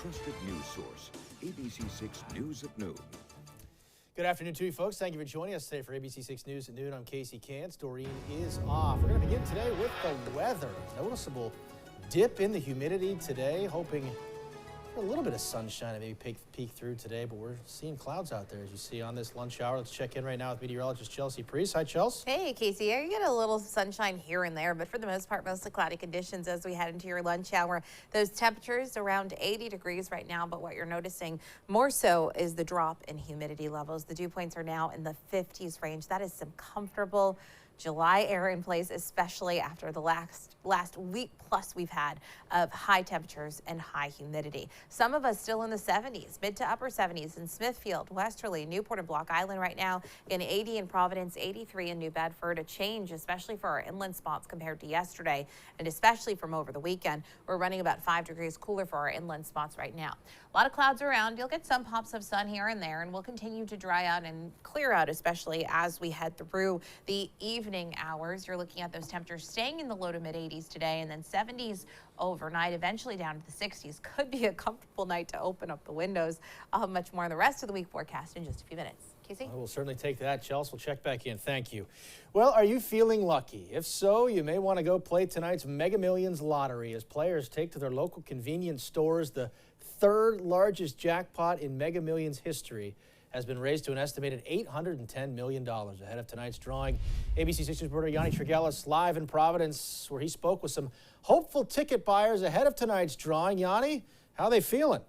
trusted news source, ABC6 News at Noon. Good afternoon to you folks. Thank you for joining us today for ABC6 News at Noon. I'm Casey Cantz. Doreen is off. We're going to begin today with the weather. Noticeable dip in the humidity today, hoping for a little bit of sunshine and maybe peek through today, but we're seeing clouds out there as you see on this lunch hour. Let's check in right now with meteorologist Chelsea Priest. Hi, Chelsea. Hey, Casey. You get a little sunshine here and there, but for the most part, mostly cloudy conditions as we head into your lunch hour. Those temperatures around 80 degrees right now, but what you're noticing more so is the drop in humidity levels. The dew points are now in the 50s range. That is some comfortable July air in place, especially after the last week plus we've had of high temperatures and high humidity. Some of us still in the 70s, mid to upper 70s in Smithfield, Westerly, Newport, and Block Island right now. In 80 in Providence, 83 in New Bedford. A change, especially for our inland spots compared to yesterday, and especially from over the weekend. We're running about 5 degrees cooler for our inland spots right now. A lot of clouds around. You'll get some pops of sun here and there, and we'll continue to dry out and clear out, especially as we head through the evening hours. You're looking at those temperatures staying in the low to mid 80s today, and then 70s overnight, eventually down to the 60s. Could be a comfortable night to open up the windows. I'll have much more on the rest of the week forecast in just a few minutes. Casey? I will certainly take that, Chelsea. We'll check back in. Thank you. Well, are you feeling lucky? If so, you may want to go play tonight's Mega Millions lottery as players take to their local convenience stores. The third largest jackpot in Mega Millions history has been raised to an estimated $810 million ahead of tonight's drawing. ABC6 News reporter Yanni Tregellis live in Providence, where he spoke with some hopeful ticket buyers ahead of tonight's drawing. Yanni, how are they feeling?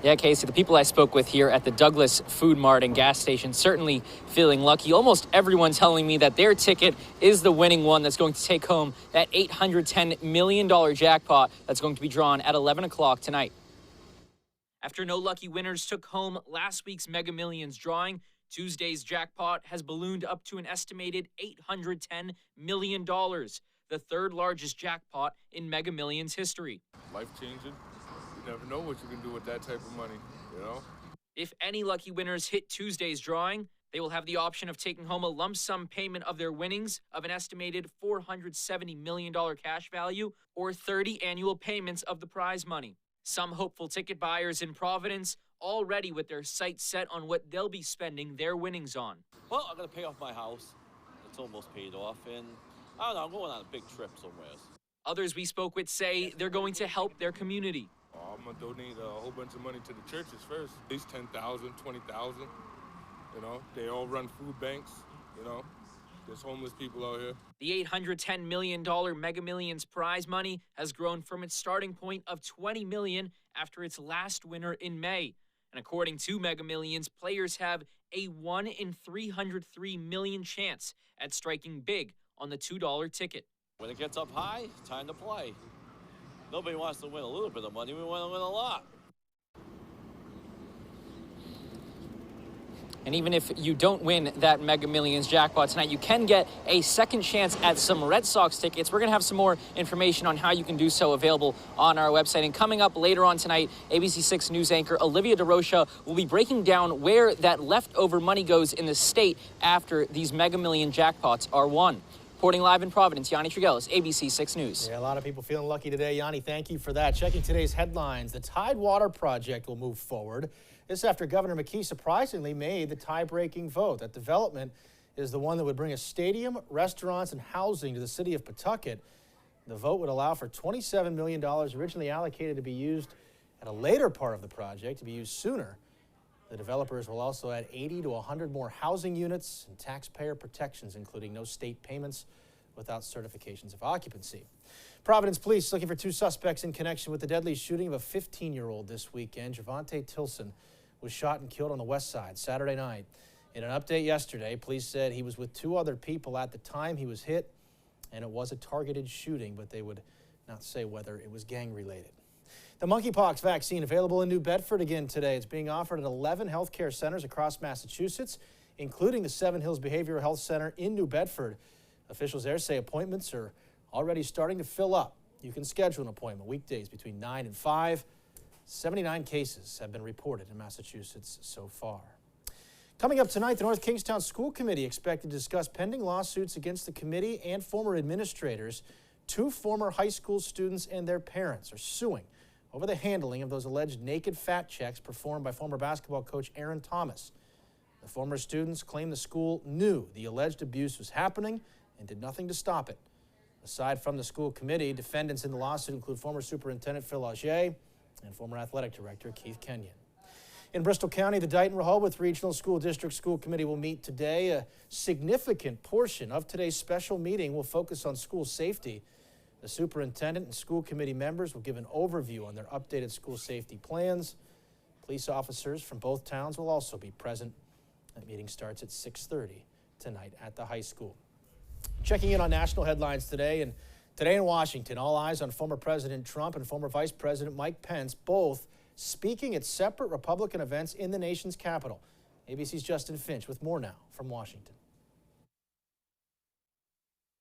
Yeah, Casey, the people I spoke with here at the Douglas Food Mart and gas station certainly feeling lucky. Almost everyone telling me that their ticket is the winning one that's going to take home that $810 million jackpot that's going to be drawn at 11 o'clock tonight. After no lucky winners took home last week's Mega Millions drawing, Tuesday's jackpot has ballooned up to an estimated $810 million, the third largest jackpot in Mega Millions history. Life-changing. You never know what you can do with that type of money, you know? If any lucky winners hit Tuesday's drawing, they will have the option of taking home a lump sum payment of their winnings of an estimated $470 million cash value or 30 annual payments of the prize money. Some hopeful ticket buyers in Providence already with their sights set on what they'll be spending their winnings on. Well, I'm going to pay off my house. It's almost paid off, and I don't know, I'm going on a big trip somewhere. Others we spoke with say they're going to help their community. I'm going to donate a whole bunch of money to the churches first. At least 10,000, 20,000, you know. They all run food banks, you know. There's homeless people out here. The $810 million Mega Millions prize money has grown from its starting point of $20 million after its last winner in May. And according to Mega Millions, players have a 1 in 303 million chance at striking big on the $2 ticket. When it gets up high, time to play. Nobody wants to win a little bit of money. We want to win a lot. And even if you don't win that Mega Millions jackpot tonight, you can get a second chance at some Red Sox tickets. We're going to have some more information on how you can do so available on our website. And coming up later on tonight, ABC6 News anchor Olivia DeRocha will be breaking down where that leftover money goes in the state after these Mega Million jackpots are won. Reporting live in Providence, Yanni Tregellis, ABC6 News. Yeah, a lot of people feeling lucky today. Yanni, thank you for that. Checking today's headlines, the Tidewater project will move forward. This after Governor McKee surprisingly made the tie-breaking vote. That development is the one that would bring a stadium, restaurants, and housing to the city of Pawtucket. The vote would allow for $27 million originally allocated to be used at a later part of the project to be used sooner. The developers will also add 80 to 100 more housing units and taxpayer protections, including no state payments without certifications of occupancy. Providence police looking for 2 suspects in connection with the deadly shooting of a 15-year-old this weekend. Javante Tilson was shot and killed on the west side Saturday night. In an update yesterday, police said he was with 2 other people at the time he was hit, and it was a targeted shooting, but they would not say whether it was gang-related. The monkeypox vaccine available in New Bedford again today. It's being offered at 11 healthcare centers across Massachusetts, including the Seven Hills Behavioral Health Center in New Bedford. Officials there say appointments are already starting to fill up. You can schedule an appointment weekdays between 9 and 5. 79 cases have been reported in Massachusetts so far. Coming up tonight, the North Kingstown School Committee expected to discuss pending lawsuits against the committee and former administrators. 2 former high school students and their parents are suing over the handling of those alleged naked fat checks performed by former basketball coach Aaron Thomas. The former students claim the school knew the alleged abuse was happening and did nothing to stop it. Aside from the school committee, defendants in the lawsuit include former Superintendent Phil Auger and former Athletic Director Keith Kenyon. In Bristol County, the Dighton-Rehoboth Regional School District School Committee will meet today. A significant portion of today's special meeting will focus on school safety. The superintendent and school committee members will give an overview on their updated school safety plans. Police officers from both towns will also be present. That meeting starts at 6:30 tonight at the high school. Checking in on national headlines today, and today in Washington, all eyes on former President Trump and former Vice President Mike Pence, both speaking at separate Republican events in the nation's capital. ABC's Justin Finch with more now from Washington.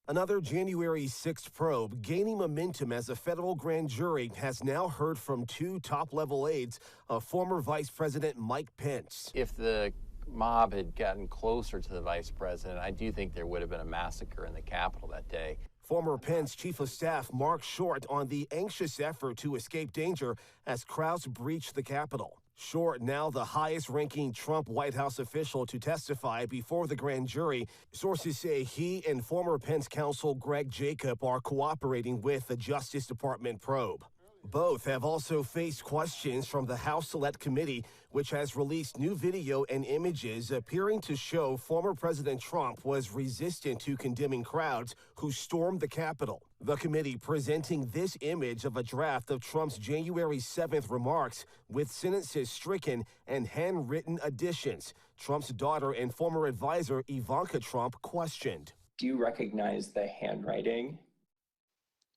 Another January 6th probe gaining momentum as a federal grand jury has now heard from 2 top-level aides of former Vice President Mike Pence. If the mob had gotten closer to the vice president, I do think there would have been a massacre in the Capitol that day. Former Pence Chief of Staff Mark Short on the anxious effort to escape danger as crowds breached the Capitol. Short, now the highest-ranking Trump White House official to testify before the grand jury. Sources say he and former Pence counsel Greg Jacob are cooperating with the Justice Department probe. Both have also faced questions from the House Select Committee, which has released new video and images appearing to show former President Trump was resistant to condemning crowds who stormed the Capitol. The committee presenting this image of a draft of Trump's January 7th remarks with sentences stricken and handwritten additions. Trump's daughter and former advisor Ivanka Trump questioned. Do you recognize the handwriting?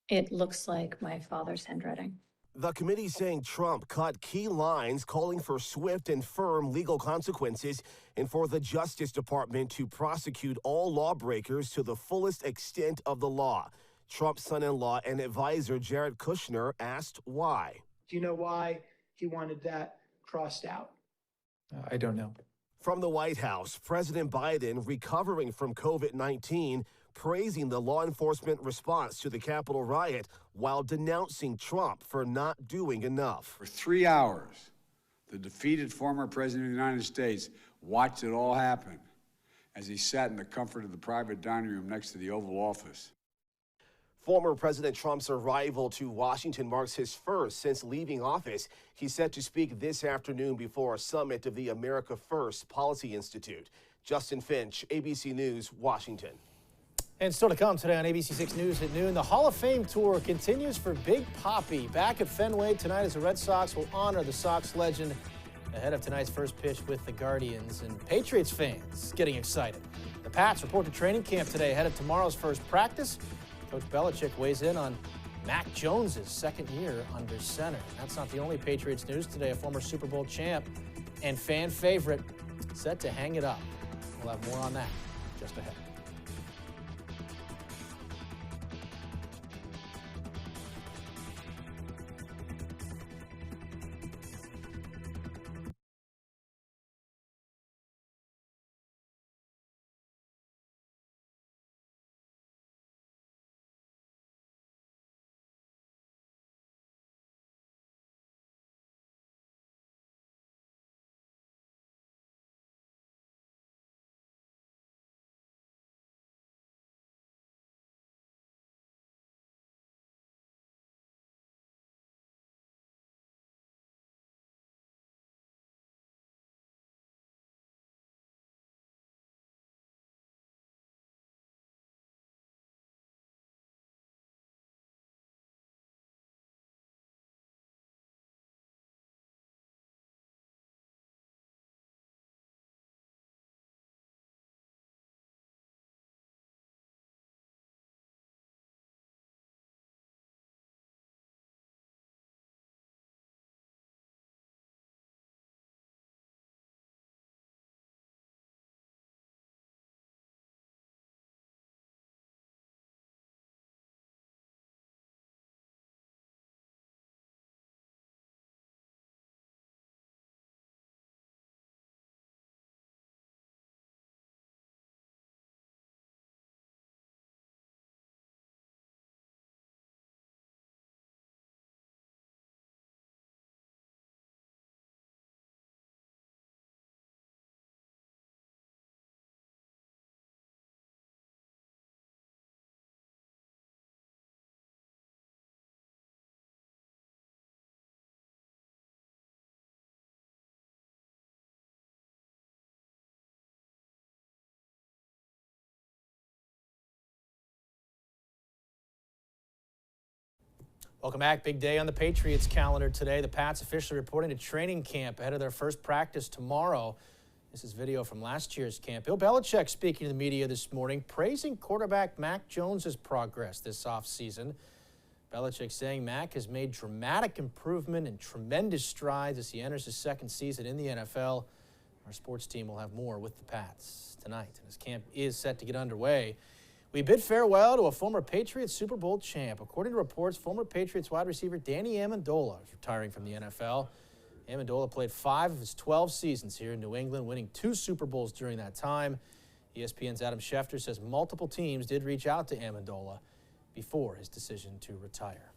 It looks like my father's handwriting. The committee saying Trump cut key lines calling for swift and firm legal consequences and for the Justice Department to prosecute all lawbreakers to the fullest extent of the law. Trump's son-in-law and advisor Jared Kushner asked why. Do you know why he wanted that crossed out? I don't know. From the White House, President Biden, recovering from COVID-19, praising the law enforcement response to the Capitol riot while denouncing Trump for not doing enough. For 3 hours, the defeated former president of the United States watched it all happen as he sat in the comfort of the private dining room next to the Oval Office. Former President Trump's arrival to Washington marks his first since leaving office. He's set to speak this afternoon before a summit of the America First Policy Institute. Justin Finch, ABC News, Washington. And still to come today on ABC6 News at noon, the Hall of Fame tour continues for Big Papi. Back at Fenway tonight as the Red Sox will honor the Sox legend ahead of tonight's first pitch with the Guardians. And Patriots fans getting excited. The Pats report to training camp today ahead of tomorrow's first practice. Coach Belichick weighs in on Mac Jones' second year under center. That's not the only Patriots news today. A former Super Bowl champ and fan favorite set to hang it up. We'll have more on that just ahead. Welcome back. Big day on the Patriots calendar today. The Pats officially reporting to training camp ahead of their first practice tomorrow. This is video from last year's camp. Bill Belichick speaking to the media this morning, praising quarterback Mac Jones' progress this offseason. Belichick saying Mac has made dramatic improvement and tremendous strides as he enters his second season in the NFL. Our sports team will have more with the Pats tonight, and as camp is set to get underway. We bid farewell to a former Patriots Super Bowl champ. According to reports, former Patriots wide receiver Danny Amendola is retiring from the NFL. Amendola played 5 of his 12 seasons here in New England, winning 2 Super Bowls during that time. ESPN's Adam Schefter says multiple teams did reach out to Amendola before his decision to retire.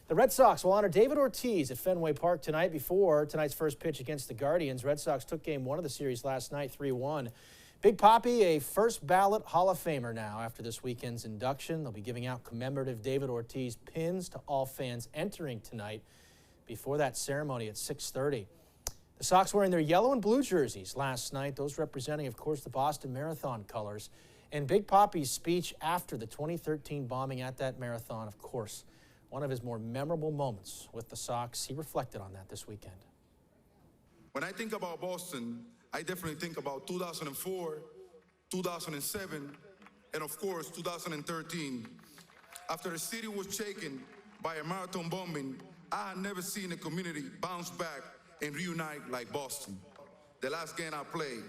The Red Sox will honor David Ortiz at Fenway Park tonight before tonight's first pitch against the Guardians. Red Sox took game 1 of the series last night, 3-1. Big Papi, a first ballot Hall of Famer now after this weekend's induction. They'll be giving out commemorative David Ortiz pins to all fans entering tonight before that ceremony at 6:30. The Sox wearing their yellow and blue jerseys last night, those representing, of course, the Boston Marathon colors. And Big Papi's speech after the 2013 bombing at that marathon, of course, one of his more memorable moments with the Sox. He reflected on that this weekend. When I think about Boston, I definitely think about 2004, 2007, and of course 2013. After the city was shaken by a marathon bombing, I had never seen a community bounce back and reunite like Boston. The last game I played,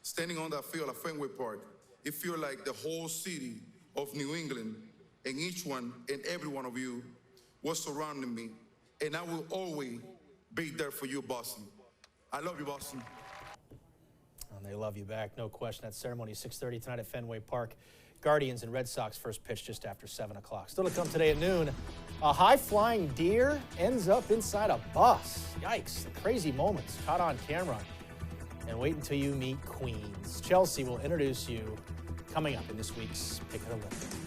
standing on that field at Fenway Park, it feels like the whole city of New England and each one and every one of you was surrounding me, and I will always be there for you, Boston. I love you, Boston. And they love you back, no question. That ceremony is 6:30 tonight at Fenway Park. Guardians and Red Sox first pitch just after 7 o'clock. Still to come today at noon, a high-flying deer ends up inside a bus. Yikes, the crazy moments caught on camera. And wait until you meet Queens. Chelsea will introduce you coming up in this week's Pick of the Litter.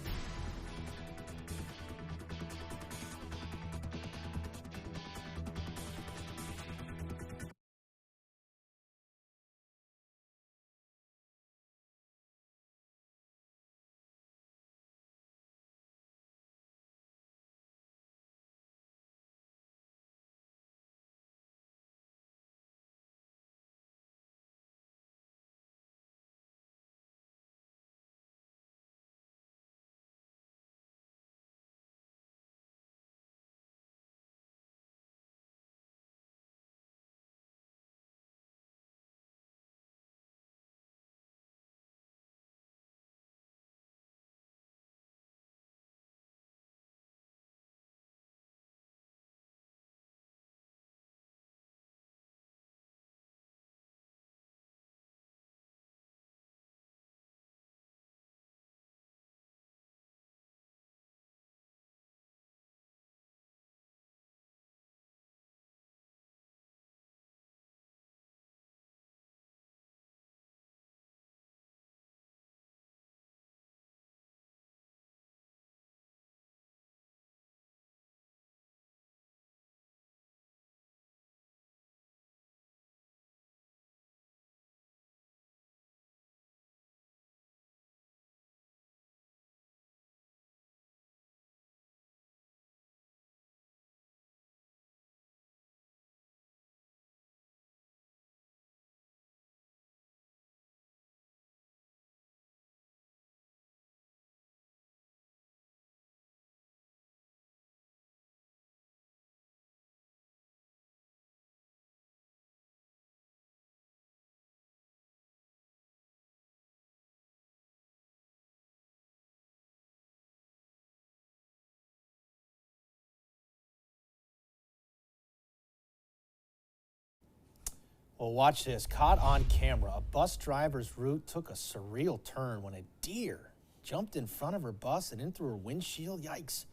Well, watch this. Caught on camera, a bus driver's route took a surreal turn when a deer jumped in front of her bus and in through her windshield. Yikes.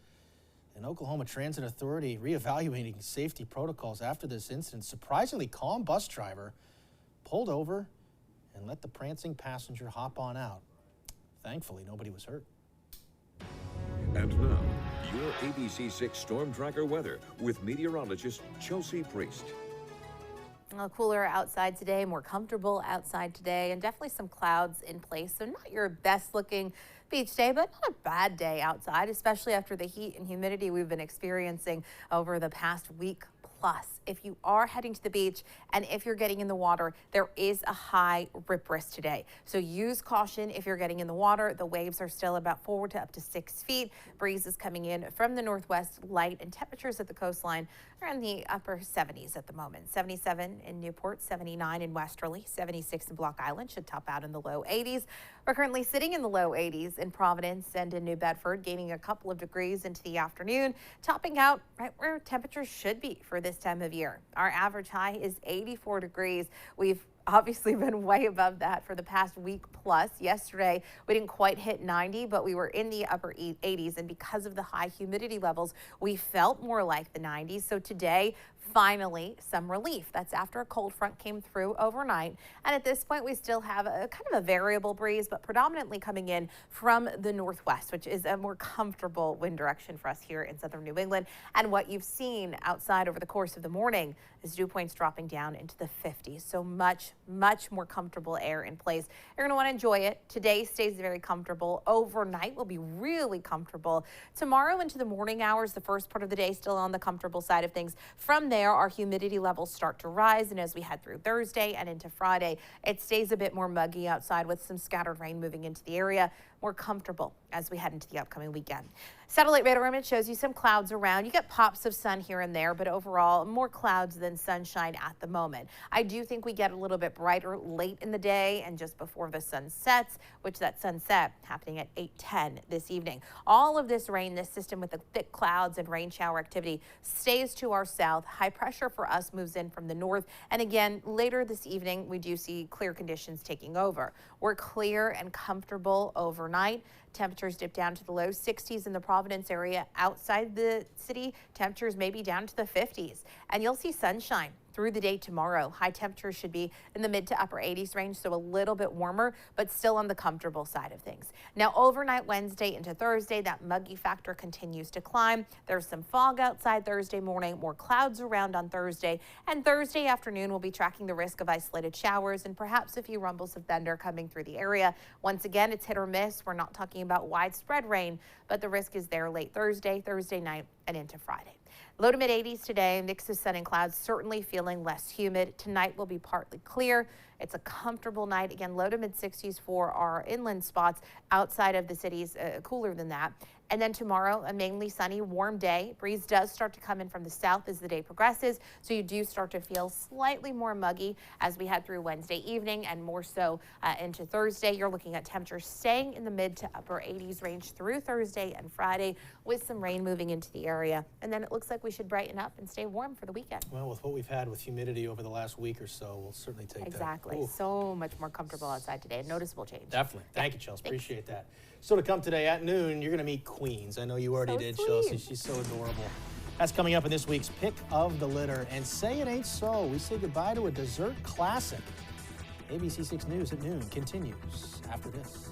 An Oklahoma Transit Authority reevaluating safety protocols after this incident. Surprisingly calm bus driver pulled over and let the prancing passenger hop on out. Thankfully, nobody was hurt. And now, your ABC6 Storm Tracker weather with meteorologist Chelsea Priest. Cooler outside today, more comfortable outside today, and definitely some clouds in place. So not your best looking beach day, but not a bad day outside, especially after the heat and humidity we've been experiencing over the past week plus. If you are heading to the beach and if you're getting in the water, there is a high rip risk today. So use caution if you're getting in the water. The waves are still about 4 to up to 6 feet. Breeze is coming in from the northwest, light, and temperatures at the coastline are in the upper 70s at the moment. 77 in Newport, 79 in Westerly, 76 in Block Island, should top out in the low 80s. We're currently sitting in the low 80s in Providence and in New Bedford, gaining a couple of degrees into the afternoon, topping out right where temperatures should be for this time of year. Our average high is 84 degrees. We've obviously been way above that for the past week plus. Yesterday, we didn't quite hit 90, but we were in the upper 80s. And because of the high humidity levels, we felt more like the 90s. So today, finally, some relief. That's after a cold front came through overnight. And at this point, we still have a kind of a variable breeze, but predominantly coming in from the northwest, which is a more comfortable wind direction for us here in southern New England. And what you've seen outside over the course of the morning is dew points dropping down into the 50s. So much more comfortable air in place. You're going to want to enjoy it. Today stays very comfortable. Overnight will be really comfortable. Tomorrow into the morning hours, the first part of the day still on the comfortable side of things. From there, our humidity levels start to rise, and as we head through Thursday and into Friday, it stays a bit more muggy outside with some scattered rain moving into the area. More comfortable as we head into the upcoming weekend. Satellite radar image shows you some clouds around. You get pops of sun here and there, but overall more clouds than sunshine at the moment. I do think we get a little bit brighter late in the day and just before the sun sets, which that sunset happening at 8:10 this evening. All of this rain, this system with the thick clouds and rain shower activity stays to our south. High pressure for us moves in from the north. And again, later this evening, we do see clear conditions taking over. We're clear and comfortable overnight. Temperatures dip down to the low 60s in the Providence area. Outside the city, temperatures may be down to the 50s. And you'll see sunshine through the day tomorrow. High temperatures should be in the mid to upper 80s range, so a little bit warmer, but still on the comfortable side of things. Now, overnight Wednesday into Thursday, that muggy factor continues to climb. There's some fog outside Thursday morning, more clouds around on Thursday, and Thursday afternoon we'll be tracking the risk of isolated showers and perhaps a few rumbles of thunder coming through the area. Once again, it's hit or miss. We're not talking about widespread rain, but the risk is there late Thursday, Thursday night, and into Friday. Low to mid 80s today, mix of sun and clouds, certainly feeling less humid. Tonight will be partly clear. It's a comfortable night. Again, low to mid 60s for our inland spots. Outside of the cities, cooler than that. And then tomorrow, a mainly sunny, warm day. Breeze does start to come in from the south as the day progresses, so you do start to feel slightly more muggy as we head through Wednesday evening and more so into Thursday. You're looking at temperatures staying in the mid to upper 80s range through Thursday and Friday with some rain moving into the area. And then it looks like we should brighten up and stay warm for the weekend. Well, with what we've had with humidity over the last week or so, we'll certainly take that. Exactly. So much more comfortable outside today. A noticeable change. Definitely. Thank you, Chelsea. Appreciate that. So to come today at noon, you're going to meet Queens. I know you already did, Chelsea. She's so adorable. That's coming up in this week's Pick of the Litter. And say it ain't so. We say goodbye to a dessert classic. ABC6 News at noon continues after this.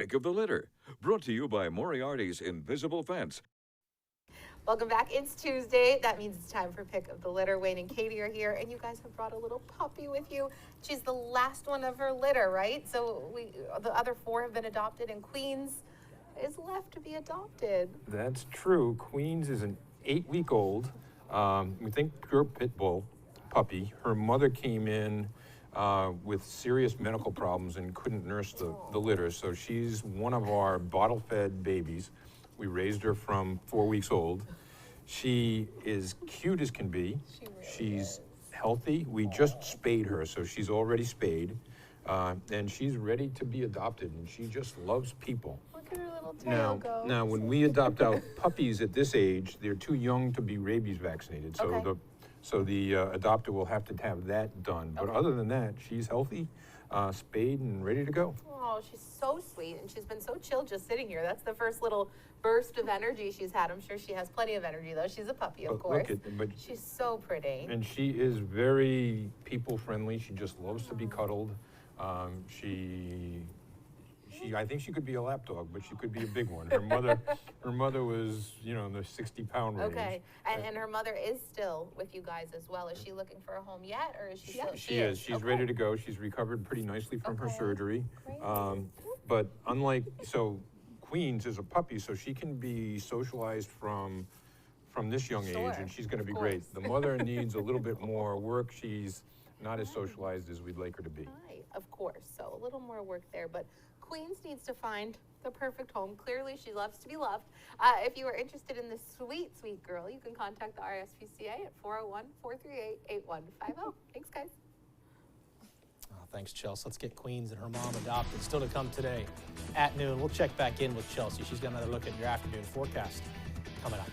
Pick of the Litter, brought to you by Moriarty's Invisible Fence. Welcome back. It's Tuesday. That means it's time for Pick of the Litter. Wayne and Katie are here, and you guys have brought a little puppy with you. She's the last one of her litter, right? So the other 4 have been adopted, and Queens is left to be adopted. That's true. Queens is an 8-week-old, we think pure pit bull puppy. Her mother came in with serious medical problems and couldn't nurse the litter, so she's one of our bottle-fed babies. We raised her from 4 weeks old. She is cute as can be. She's healthy. We just spayed her, so she's already spayed. And she's ready to be adopted, and she just loves people. Look at her little tail go. Now, when we adopt out puppies at this age, they're too young to be rabies vaccinated. So the adopter will have to have that done. But other than that, she's healthy, spayed, and ready to go. Oh, she's so sweet, and she's been so chill just sitting here. That's the first little burst of energy she's had. I'm sure she has plenty of energy, though. She's a puppy, of course. But she's so pretty. And she is very people-friendly. She just loves to be cuddled. I think she could be a lap dog, but she could be a big one. Her mother was, in the 60-pound range. Okay, and her mother is still with you guys as well. Is she looking for a home yet, or is she still? She is. She's ready to go. She's recovered pretty nicely from her surgery. But Queens is a puppy, so she can be socialized from this young age, and she's going to be great. The mother needs a little bit more work. She's not as socialized as we'd like her to be. Right, of course. So a little more work there, but Queens needs to find the perfect home. Clearly, she loves to be loved. If you are interested in this sweet, sweet girl, you can contact the RSPCA at 401-438-8150. Thanks, guys. Thanks, Chelsea. Let's get Queens and her mom adopted. Still to come today at noon. We'll check back in with Chelsea. She's got another look at your afternoon forecast coming up.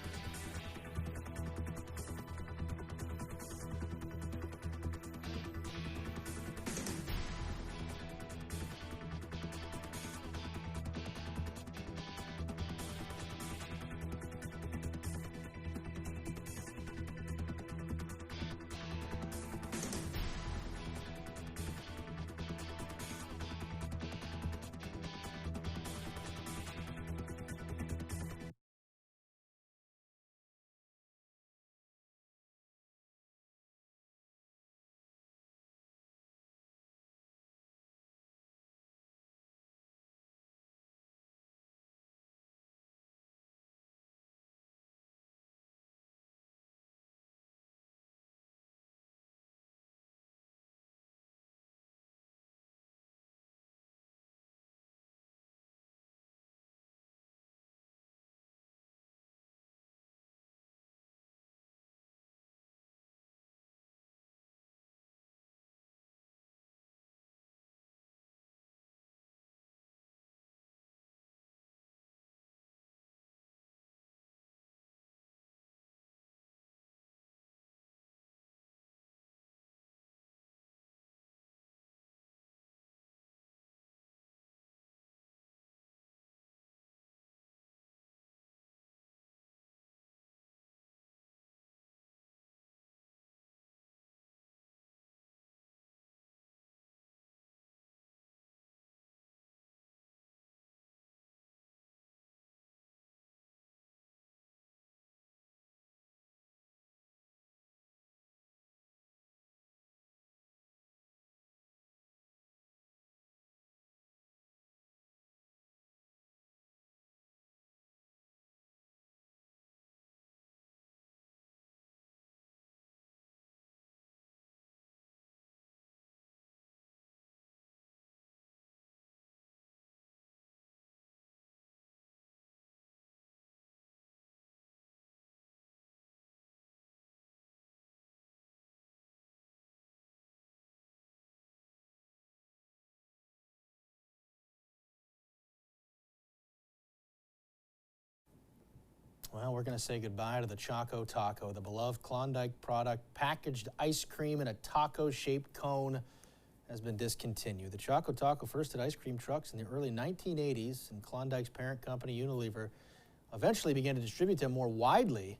Well, we're going to say goodbye to the Choco Taco, the beloved Klondike product. Packaged ice cream in a taco-shaped cone has been discontinued. The Choco Taco first hit ice cream trucks in the early 1980s, and Klondike's parent company, Unilever, eventually began to distribute them more widely.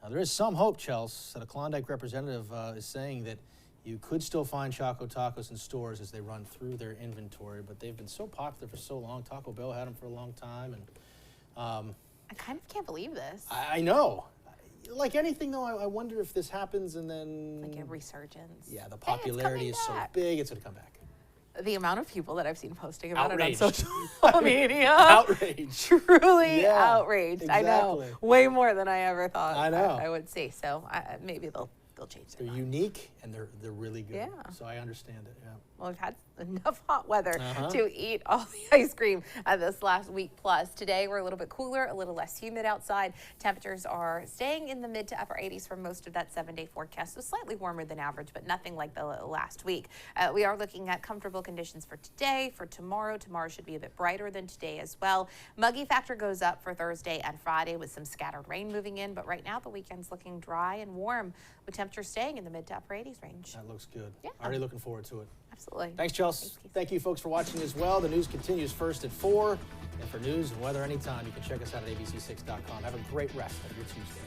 Now, there is some hope, Chelsea, that a Klondike representative is saying that You could still find Choco Tacos in stores as they run through their inventory, but they've been so popular for so long. Taco Bell had them for a long time, and I kind of can't believe this. I know. Like anything, though, I wonder if this happens and then... Like a resurgence. Yeah, the popularity is so big, it's going to come back. The amount of people that I've seen posting about Outraged. it on social media. Outraged. Truly Yeah, outraged. exactly. I know. Way more than I ever thought I know. I would see. So maybe they'll change their They're mind. unique and they're really good. Yeah. So I understand it, yeah. Well, we've had enough hot weather Uh-huh. to eat all the ice cream this last week plus. Today, we're a little bit cooler, a little less humid outside. Temperatures are staying in the mid to upper 80s for most of that 7-day forecast, so slightly warmer than average, but nothing like the last week. We are looking at comfortable conditions for today, for tomorrow. Tomorrow should be a bit brighter than today as well. Muggy factor goes up for Thursday and Friday with some scattered rain moving in, but right now the weekend's looking dry and warm with temperatures staying in the mid to upper 80s range. That looks good. Yeah. Already looking forward to it. Absolutely. Thanks, Chelsea. Thank you, folks, for watching as well. The news continues first at 4. And for news and weather anytime, you can check us out at abc6.com. Have a great rest of your Tuesday.